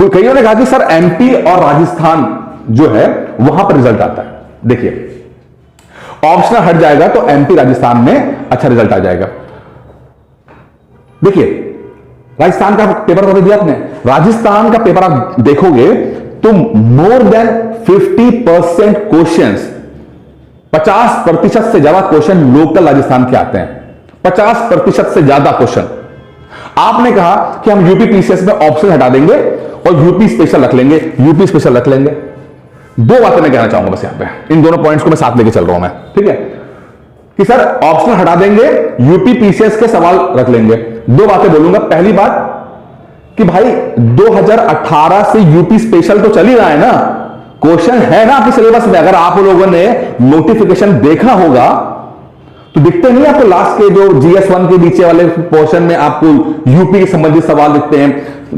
कईयों ने कहा कि सर एमपी और राजस्थान जो है वहां पर रिजल्ट आता है। देखिए ऑप्शनल हट जाएगा तो एमपी राजस्थान में अच्छा रिजल्ट आ जाएगा। देखिए राजस्थान का पेपर बता दिया आपने, राजस्थान का पेपर आप देखोगे तो मोर देन 50% क्वेश्चंस, 50% से ज्यादा क्वेश्चन लोकल राजस्थान के आते हैं। 50% से ज्यादा क्वेश्चन। आपने कहा कि हम यूपी पीसीएस में ऑप्शन हटा देंगे और यूपी स्पेशल रख लेंगे, यूपी स्पेशल रख लेंगे। दो बातें मैं कहना चाहूंगा बस यहां पे, इन दोनों पॉइंट्स को मैं साथ लेके चल रहा हूं मैं, ठीक है, कि सर ऑप्शन हटा देंगे, यूपी पीसीएस के सवाल रख लेंगे। दो बातें बोलूंगा। पहली बात कि भाई 2018 से यूपी स्पेशल तो चल ही रहा है ना, क्वेश्चन है ना आपके सिलेबस में। अगर आप लोगों ने नोटिफिकेशन देखा होगा तो दिखते नहीं आपको लास्ट के जो GS1 के नीचे वाले पोर्शन में आपको यूपी के संबंधित सवाल दिखते हैं,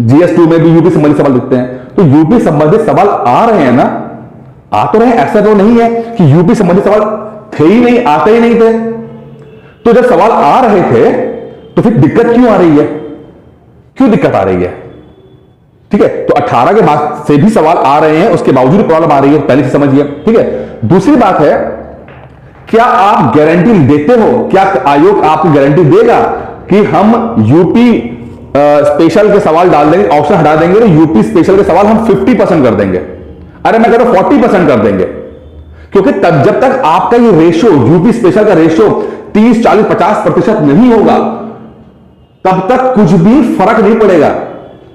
GS2 में भी यूपी संबंधित सवाल दिखते हैं। तो यूपी संबंधित सवाल आ रहे हैं ना, आ तो रहे, ऐसा तो नहीं है कि यूपी संबंधित सवाल थे ही नहीं, आते ही नहीं थे। तो जब सवाल आ रहे थे तो फिर दिक्कत क्यों आ रही है, क्यों दिक्कत आ रही है? ठीक है, तो 18 के बाद से भी सवाल आ रहे हैं, उसके बावजूद प्रॉब्लम आ रही है, पहले से समझिए। ठीक है, दूसरी बात है, क्या आप गारंटी देते हो, क्या आयोग आपको गारंटी देगा कि हम यूपी स्पेशल के सवाल डाल देंगे, ऑप्शन हटा देंगे तो यूपी स्पेशल के सवाल हम 50% कर देंगे? अरे मैं कह रहा हूं 40% कर देंगे, क्योंकि तब जब तक आपका ये रेशो, यूपी स्पेशल का रेशो 30, 40, 50% नहीं होगा तब तक कुछ भी फर्क नहीं पड़ेगा।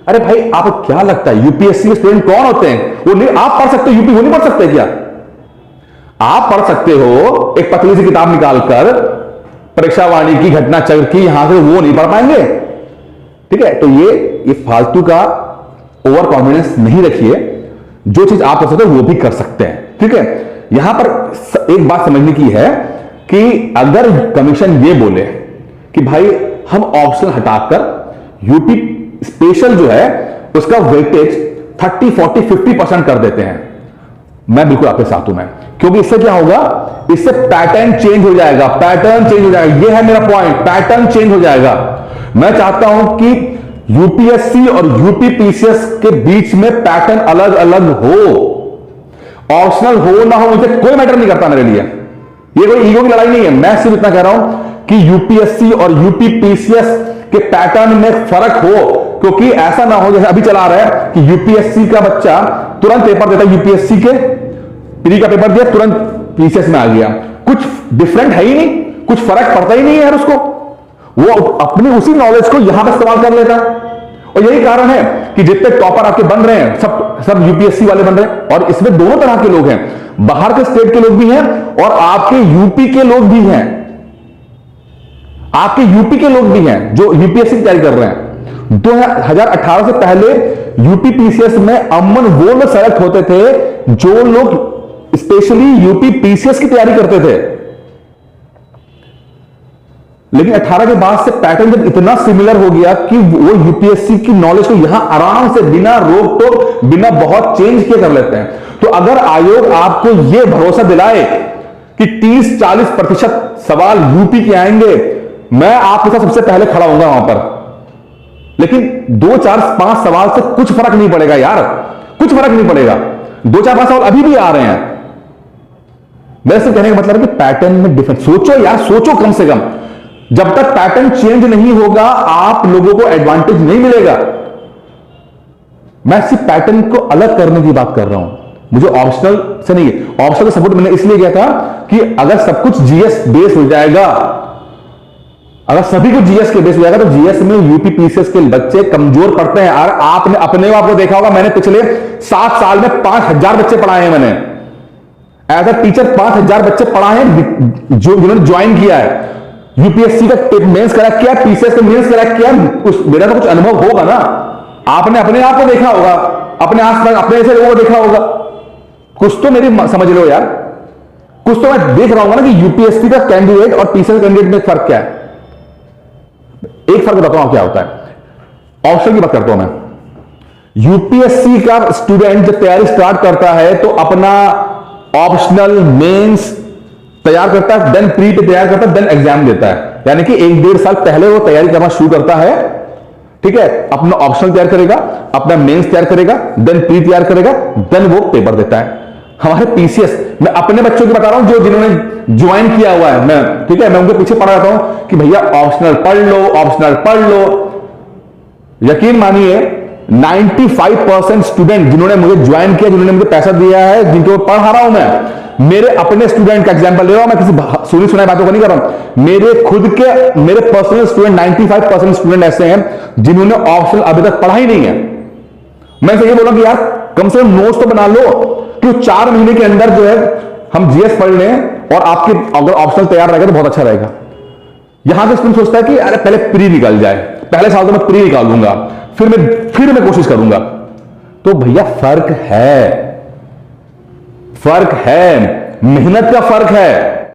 अरे भाई आपको क्या लगता है यूपीएससी के स्टूडेंट कौन होते हैं? वो नहीं आप पढ़ सकते, यूपी वो नहीं पढ़ सकते क्या? आप पढ़ सकते हो एक पतली सी किताब निकालकर, परीक्षा वाणी की, घटना चक्र की, यहां से वो नहीं पढ़ पाएंगे। ठीक है, तो ये फालतू का ओवर कॉन्फिडेंस नहीं रखिए, जो चीज आप कर सकते हो वो भी कर सकते हैं। ठीक है, यहां पर एक बात समझने की है कि अगर कमीशन ये बोले कि भाई हम ऑप्शन हटाकर यूपी स्पेशल जो है उसका वेटेज 30, 40, 50% कर देते हैं, मैं बिल्कुल आपके साथ हूं मैं, क्योंकि इससे क्या होगा, इससे पैटर्न चेंज हो जाएगा, पैटर्न चेंज हो जाएगा। ये है मेरा पॉइंट, पैटर्न चेंज हो जाएगा। मैं चाहता हूं कि यूपीएससी और यूपी पीसीएस के बीच में पैटर्न अलग अलग हो, ऑप्शनल हो ना हो मुझे कोई मैटर नहीं करता मेरे लिए, ये कोई ईगो की लड़ाई नहीं है। मैं सिर्फ इतना कह रहा हूं कि यूपीएससी और यूपी पीसीएस के पैटर्न में फर्क हो, क्योंकि ऐसा ना हो जैसे अभी चला रहा है कि यूपीएससी का बच्चा तुरंत पेपर देता है, यूपीएससी के प्री का पेपर दिया तुरंत पीसीएस में आ गया, कुछ डिफरेंट है ही नहीं, कुछ फर्क पड़ता ही नहीं है यार उसको, वो अपनी उसी नॉलेज को यहां पर इस्तेमाल कर लेता है। और यही कारण है कि जितने टॉपर आपके बन रहे हैं सब यूपीएससी वाले बन रहे हैं, और इसमें दोनों तरह के लोग हैं, बाहर के स्टेट के लोग भी हैं और आपके यूपी के लोग भी हैं, आपके यूपी के लोग भी हैं जो यूपीएससी की तैयारी कर रहे हैं। 2018 से पहले यूपी पीसीएस में अमन वो लोग सेलेक्ट होते थे जो लोग स्पेशली यूपी पीसीएस की तैयारी करते थे, लेकिन 18 के बाद से पैटर्न जब इतना सिमिलर हो गया कि वो यूपीएससी की नॉलेज को यहां आराम से बिना रोक टोक, बिना बहुत चेंज किए कर लेते हैं। तो अगर आयोग आपको यह भरोसा दिलाए कि 30-40% सवाल यूपी के आएंगे, मैं आपके साथ सबसे पहले खड़ा होऊंगा वहां पर, लेकिन 2, 4, 5 सवाल से कुछ फर्क नहीं पड़ेगा यार, कुछ फर्क नहीं पड़ेगा। 2, 4, 5 सवाल अभी भी आ रहे हैं। मेरे से कहने का मतलब है कि पैटर्न में डिफरेंस सोचो यार, सोचो कम से कम। जब तक पैटर्न चेंज नहीं होगा आप लोगों को एडवांटेज नहीं मिलेगा। मैं सिर्फ पैटर्न को अलग करने की बात कर रहा हूं, मुझे ऑप्शनल से नहीं है। ऑप्शनल का सपोर्ट मैंने इसलिए किया था कि अगर सब कुछ जीएस बेस हो जाएगा, अगर सभी कुछ जीएस के बेस हो जाएगा तो जीएस में यूपी पीसीएस के बच्चे कमजोर पड़ते हैं। और आपने अपने आप को देखा होगा, मैंने पिछले 7 साल में 5000 बच्चे पढ़ाए हैं, मैंने एज अ टीचर 5000 बच्चे पढ़ाए हैं जो जिन्होंने ज्वाइन किया है, यूपीएससी का मेंस क्रैक किया, पीसीएस का मेंस क्रैक किया। मेरा तो कुछ अनुभव होगा ना, आपने अपने आप को देखा होगा, अपने आसपास अपने ऐसे लोगों को देखा होगा, कुछ तो मेरी समझ लो यार, कुछ तो मैं देख रहा हूं ना कि यूपीएससी का कैंडिडेट और पीसीएस कैंडिडेट में फर्क क्या है। एक फर्क बताता हूं क्या होता है, ऑप्शन की बात करता हूं मैं। यूपीएससी का स्टूडेंट जब तैयारी स्टार्ट करता है तो अपना ऑप्शनल मेंस तैयार करता है, देन प्री पे तैयार करता है, देन एग्जाम देता है, यानी कि 1-1.5 साल पहले वो तैयारी करना शुरू करता है। ठीक है, अपना ऑप्शनल तैयार करेगा, अपना मेंस तैयार करेगा, देन प्री तैयार करेगा, देन वो पेपर देता है। हमारे पीसीएस, मैं अपने बच्चों की बता रहा हूं जो जिन्होंने ज्वाइन किया हुआ है, मैं ठीक है, मैं उनके पीछे पड़ा रहता हूं कि भैया ऑप्शनल पढ़ लो, ऑप्शनल पढ़ लो। यकीन मानिए 95% स्टूडेंट जिन्होंने मुझे ज्वाइन किया, जिन्होंने मुझे पैसा दिया है, जिनको पढ़ा रहा हूं मैं, मेरे अपने स्टूडेंट का एग्जांपल ले रहा हूं, मैं किसी सुनी सुनाई बातों का नहीं कर रहा हूं, मेरे खुद के, मेरे पर्सनल स्टूडेंट 95% स्टूडेंट ऐसे हैं जिन्होंने ऑप्शनल अभी तक पढ़ा ही नहीं है। मैं तो ये बोला कि यार कम से कम नोट्स तो बना लो कि 4 महीने के अंदर जो है हम जीएस पढ़ लें और आपके अगर ऑप्शनल तैयार रहेगा तो बहुत अच्छा रहेगा। यहां से स्टूडेंट सोचता है कि अरे पहले प्री निकल जाए, पहले साल तो मैं प्री निकालूंगा, फिर मैं कोशिश करूंगा। तो भैया फर्क है, मेहनत का फर्क है।